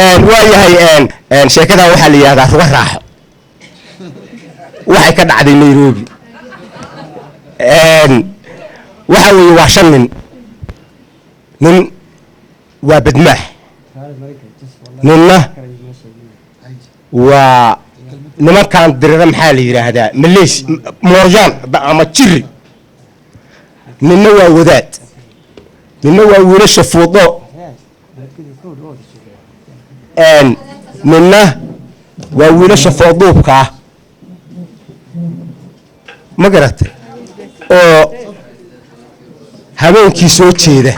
waayahay sheekada waxaa la yidhahdaa ruga raaxo waxay ka dhacday Nairobi waxa weeye waa 5 nin waa badmaax ninna waa nimankan dirira maxaa la yiraahdaa maleesh moorjaan ama jiri ninna waa wadaad ninna waa wiilasha fuudo ninna waa wiilasha fooduubka ma garatay oo habeenkii soo jeeda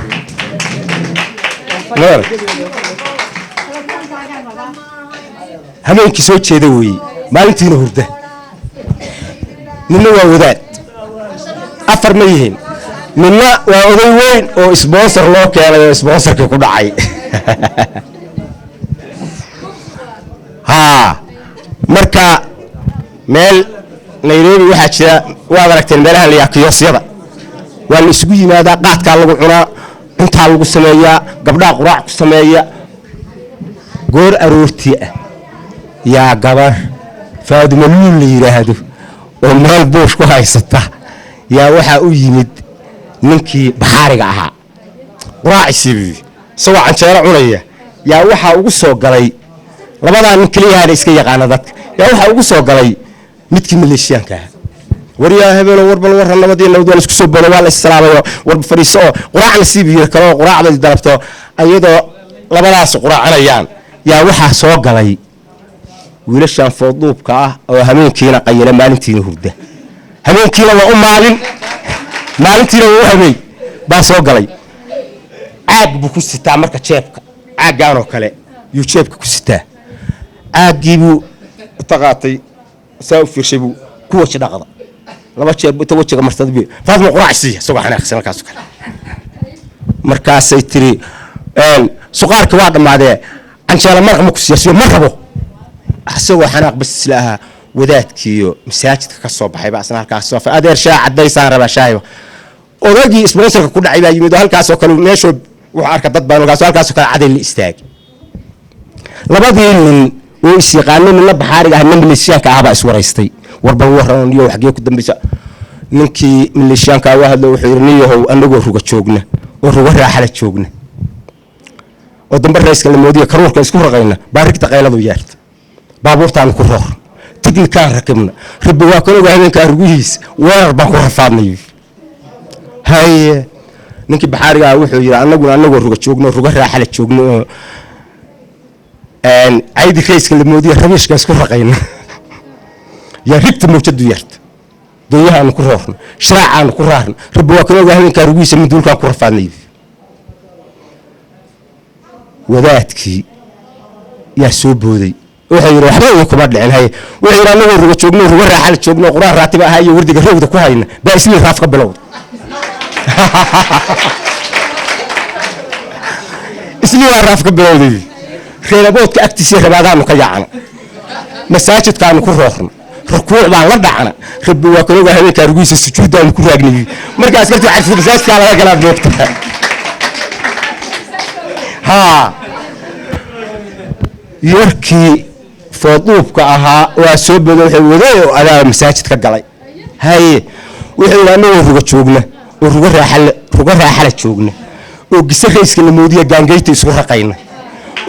habeenkii soo jeeda weeye maalintiina hurda ninna waa wadaad afar ma yihiin ninna waa oday weyn oo sponsor loo keenay oo sponsorkii ku dhacay marka meel Nairobi waxa jira waad aragteen meelaha la yaakiyosyada waa la isugu yimaadaa qaadka lagu cunaa inta lagu sameeyaa gabdhaha quraac ku sameeya goor aroortii yaa gabar Faadimo Luul la yiraahdo oo meel boosh ku haysata yaa waxa u yimid ninkii baxaariga ahaa quraacisibi soo canjeero cunaya yaa waxa ugu soo galay labadan nin kaliya iska yaqaan dadka yaa waxa ugu soo galay midkii maleeshiyaanka wariyaa hebel warbal waran nabadii nabadii isku soo boodo wala islaamayo war fariiso quraac nasiibiyo kale quraacda dalabto ayadoo labadaas quraacanayaan yaa waxa soo galay wiilashan fooduubka oo habeenkiina qayla maalintiina hurda habeenkiina waa u maalintiina waa habeen baa soo galay caag buu ku sitaa marka jeebka caagaan oo kale yu jeebka ku sitaa aagiibu taqaatay soo fiirshabu ku waji dhaqada laba jeeb inta wajiga martadbi Faadimo quraacsi soo xanaaqsan kaas kale markaasay tiri suqaarka waa dhamaadee anjala marqam ku siyaasiyo marqabo asagoo xanaaq bas islaaha wadaadkiyo masaajidka ka soo baxay baasna halkaas soo adeer shaa cadeysaan raba shaayo odagii sponsorka ku dhacay baa yimid halkaas oo kale meesho wax arka dad baan halkaas oo kale caday la istaag labadii nin oo is yaqaaneen la baxaariga ah maleeshiyaanka ah baa is waraystay warbal waran iyo xagee ku dambaysa ninkii maleeshiyaanka ah hadlo wuxuu yirniyahow anagoo ruga joogna oo ruga raaxala joogna oo dambar raiiska la moodiyo karuurka isku raqayna baarigta qayladu yeerta baabuurtaan ku roor tignikaan rakibna rabbi waa kale habeenka arguhiis weerar baan ku rafaadnay haye ninkii baxaariga ah wuxuu yiri anagoo ruga joogno ruga raaxala joogno عيد كيس كل مودي رميش كاس كرقينا يا ريت موجود يرت دويها نكرهنا شراع نكرهنا ربوا كانوا جاهين كارويس من دول كان كرفاني وذاتكي يا سوبودي وحير وحنا كبار لعن هاي وحير أنا ورجع شغلنا ورجع حال شغلنا قرار راتب هاي وردي كهرب ده كوهين باسمي رافق بلود اسمي رافق بلود خير أبوك أكتسي رباعنا كيانا مساجد كانوا كروحنا ركوع مع لبعنا خب وكانوا هذي كارجوس السجود ده كراجني مركز كرت عارف مساجد كلا كلام دوت ها يركي فضوب كأها وسب الحوضي على مساجد كجلاي هاي وحنا نروح شوقنا ورجع حل شوقنا وقصة رئيس المودية جانجيت يسوق قينا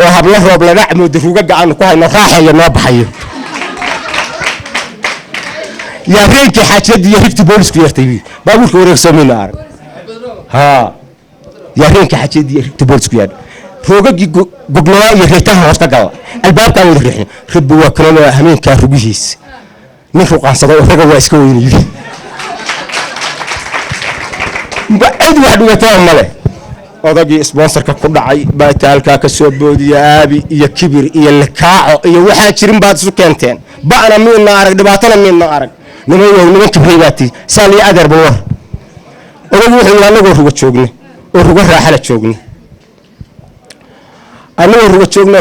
وهبله رب لا نعمد فوق عن كوهنا راح ينبحيه يا ريت حاجة يهرت بولس كيرتي بقول كورك سمينار ها يا ريت حاجة يهرت بولس كير فوق جبنا يهرتها واستقال الباب كان يريح خب وكلنا همين كهربيس نفوق عن صدق وفوق واسكويني بعد واحد وتامله odagii sponsorka ku dhacay baataalka ka soo boodiya aabi iyo kibir iyo lakaaco iyo waxa jirin baad isu keenteen baana miina arag dhibaatana miina arag niman kibriyaati saali adeer bawar odagu wuxuu anagoo ruga joognay oo ruga raaxala joognay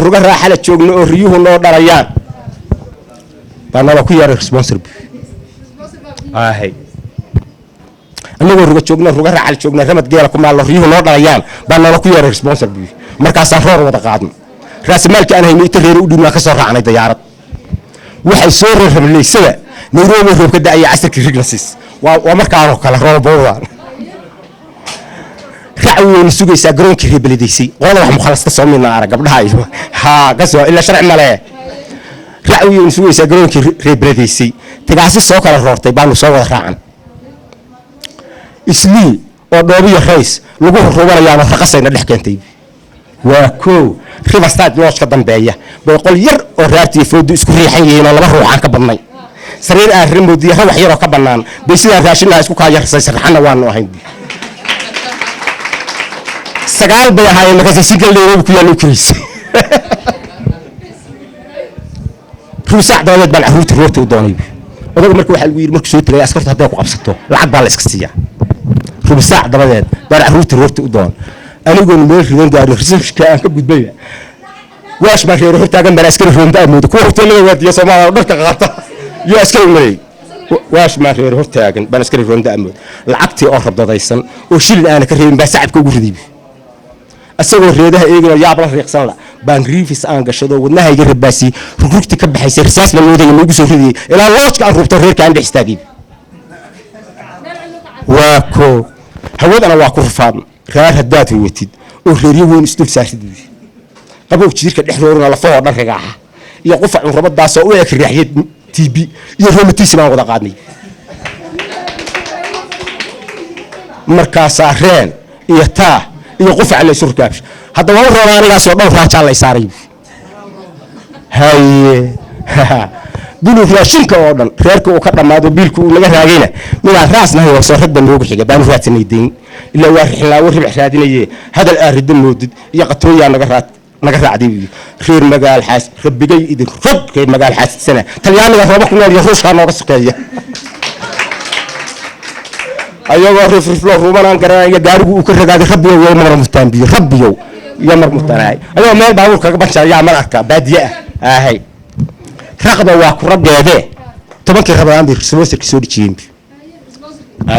ruga raaxala joognay oo riyuhu noo dhalayaan baana ku yar sponsor ahay anagoo ruga joogna ruga raacal joogna ramad geela ku maal riyo loo dhalayaan baan nala ku yeeray sponsor bi markaas roor wada qaadno راس مالك أنا هني تغير ودي ما كسر عن الديارات waxay soo reebleysada Nairobi roob ka dhacay casirka Riglasis waa markaa kala roobowdan racweyn sugaysa garoonkii reebleysay qolada wax mukhalasta Soomaaliya arag gabdhaha iyo ha gasoo ila sharci male racweyn sugaysa garoonkii reebleysay tagaasi soo kala roortay baan soo wada raacan islii oo dhoobiyo rays lagu rubanayaan raqasayna dhex keentay waa ko Riverside Lodge ka dambeeya boqol yar oo raartii foodu isku riixan yihiin laba ruux aan ka badnay sariir aan remoodiyo wax yar oo ka banaan bay sida raashinaha isku ka yarsay sarxana waan ahayn sagaal bay ahaayeen markaas si galleeyo ku yaalo Chris ruusac dawlad bal caruurta roorta u doonay odagu markuu waxa lagu yiri markuu soo tagay askarta haday ku qabsato lacag baa la iska siiyaa ruusac dabadeed bal caruurta roorta u doon anigoo meel ridan gaari researchka aan ka gudbay waash ma reero hortaagan baan askari roonda amood ku hoteelada waadiya Soomaaliya dharka qaata iyo askari maray waash ma reero hortaagan baan askari roonda amood lacagtii oo rabdadaysan oo shilin aan ka reebin baa sacabka ugu ridib asagoo reedaha eegina yaab la riiqsan la baan riifis aan gashado wadnahayga rabaasi rugti ka baxaysay risaas la mooday inuu soo ridiyay ilaa loojka aan rubto reerka aan dhex istaagay waa ko hawadana waa ku rafaan raar hadaad weetid oo reeriyo weyn isdul saartid qabow jiirka dhexdoorna la foo dhan ragaaxa iyo qof aan rabadaas oo u eeg riixyad TB iyo rheumatism aan wada qaadnay markaas areen iyo taa iyo qof aan la surkaabsh hadda waa roolaanigaas oo dhow raaja la saaray haye bulu raashinka oo dhan reerka uu ka dhamaado biilku uu laga raagayna midaan raasnahay oo soo ragban loogu xiga baan raadsanay deyn ila waa rixlaa war ribx raadinayay hadal arid moodid iyo qatooya naga raacday reer magaal xaas rabbigay idin rab reer magaal xaas sana talyaaniga rooba ku nool iyo ruushka nooga sokeeya ayagoo rifriflo ruumanaan garanaya gaarigu uu ka ragaaday rabbiyo way mar mustaanbiyo rabbiyo iyo mar mustanaay ayagoo meel baabuur kaga banjaya mar arka baadiye ah hay raqda waa ku rabbeede tobankii rabaan bir soo dhijiyeen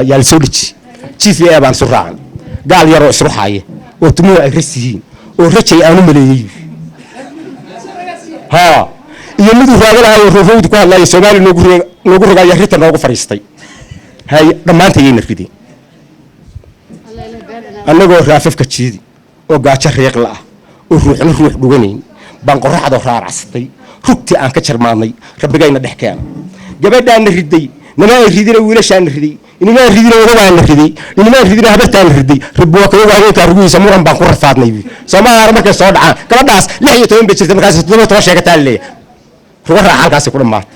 yaa soo dhiji chief ee baan soo raacan gaal yar oo isruxaye oo tumoo ay rasiin oo rajay aanu maleeyay ha iyo mid raagalahay roofowdi ku hadlay Soomaali noogu rogay ritan noogu fariistay hay dhamaantayna ridin anagoo raafafka jiidi oo gaajo reeq la ah oo ruuxna ruux dhuganeen baan qoraxda raaracstay rugti aan ka jarmaanay rabbigayna dhex keen gabadhaana riday nama ridina wiilashaan riday inama ridina wadaana riday inama ridina habartaan riday rabbi waa kooga haweenka rugiisa muran baan ku rafaadnay Soomaaliya markay soo dhacaan gabadhaas 16 bay jirtay markaas 17 sheegataa leeyahay ruuxa halkaas ku dhamaatay